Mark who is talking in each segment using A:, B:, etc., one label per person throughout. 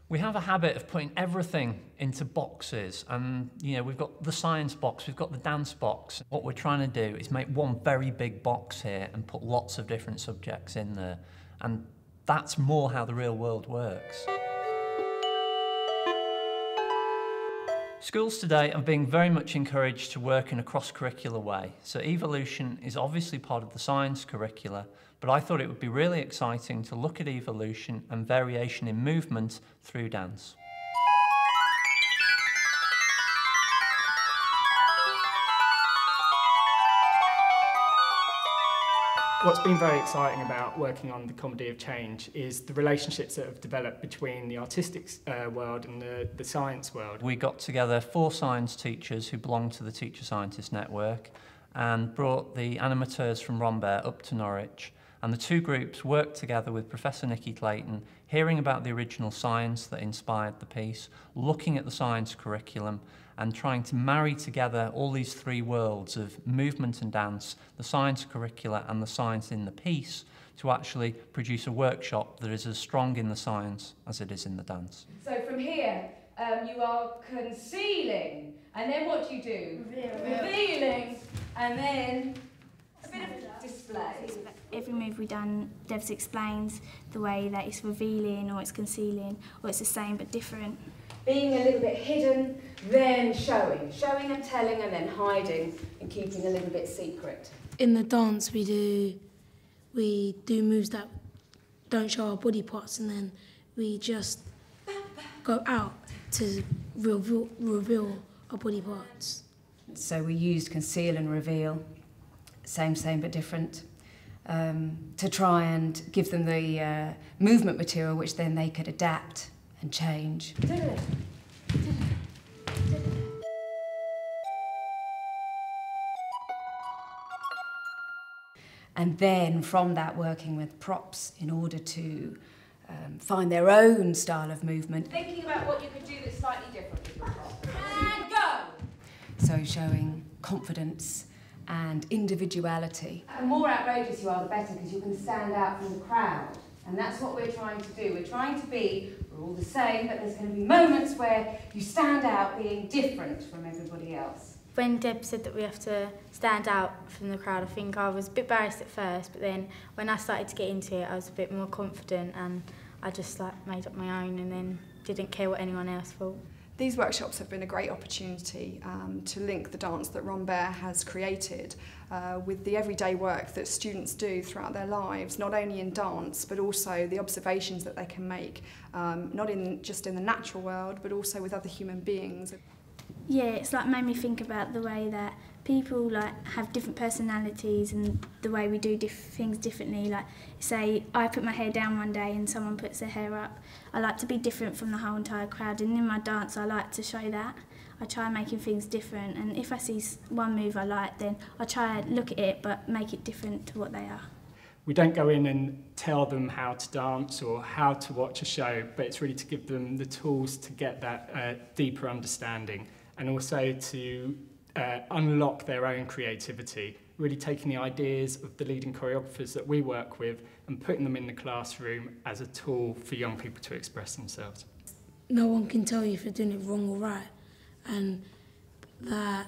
A: We have a habit of putting everything into boxes, and we've got the science box, we've got the dance box. What we're trying to do is make one very big box here and put lots of different subjects in there, and that's more how the real world works. Schools today are being very much encouraged to work in a cross-curricular way. So evolution is obviously part of the science curricula, but I thought it would be really exciting to look at evolution and variation in movement through dance.
B: What's been very exciting about working on the Comedy of Change is the relationships that have developed between the artistic world and the science world.
A: We got together 4 science teachers who belong to the Teacher Scientist Network and brought the animateurs from Rambert up to Norwich. And the 2 groups worked together with Professor Nikki Clayton, hearing about the original science that inspired the piece, looking at the science curriculum, and trying to marry together all these 3 worlds of movement and dance, the science curricula and the science in the piece, to actually produce a workshop that is as strong in the science as it is in the dance.
C: So from here, you are concealing, and then what do you do? Revealing, and then a bit of display.
D: Every move we've done, Devs explains the way that it's revealing or it's concealing, or it's the same but different.
C: Being a little bit hidden, then showing. Showing and telling, and then hiding and keeping a little bit secret.
E: In the dance we do moves that don't show our body parts, and then we just go out to reveal our body parts.
F: So we used conceal and reveal, same but different, to try and give them the movement material which then they could adapt and change. And then from that, working with props in order to find their own style of movement.
C: Thinking about what you could do that's slightly different with your prop. And go!
F: So showing confidence and individuality.
C: The more outrageous you are, the better, because you can stand out from the crowd. And that's what we're trying to do. We're trying to be, we're all the same, but there's going to be moments where you stand out being different from everybody else.
D: When Deb said that we have to stand out from the crowd, I think I was a bit embarrassed at first, but then when I started to get into it, I was a bit more confident, and I just made up my own and then didn't care what anyone else thought.
G: These workshops have been a great opportunity to link the dance that Rambert has created with the everyday work that students do throughout their lives, not only in dance but also the observations that they can make, not just in the natural world but also with other human beings.
D: Yeah, it's made me think about the way that people have different personalities and the way we do things differently. Say I put my hair down one day and someone puts their hair up. I like to be different from the whole entire crowd, and in my dance I like to show that. I try making things different, and if I see one move I like, then I try to look at it but make it different to what they are.
B: We don't go in and tell them how to dance or how to watch a show, but it's really to give them the tools to get that deeper understanding, and also to unlock their own creativity, really taking the ideas of the leading choreographers that we work with and putting them in the classroom as a tool for young people to express themselves.
E: No one can tell you if you're doing it wrong or right, and that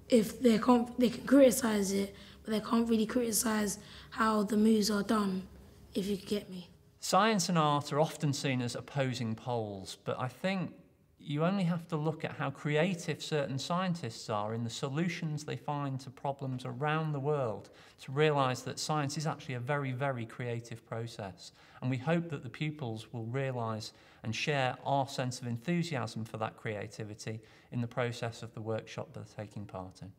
E: if they can criticise it, but they can't really criticise how the moves are done, if you get me.
A: Science and art are often seen as opposing poles, but I think you only have to look at how creative certain scientists are in the solutions they find to problems around the world to realise that science is actually a very, very creative process. And we hope that the pupils will realise and share our sense of enthusiasm for that creativity in the process of the workshop that they're taking part in.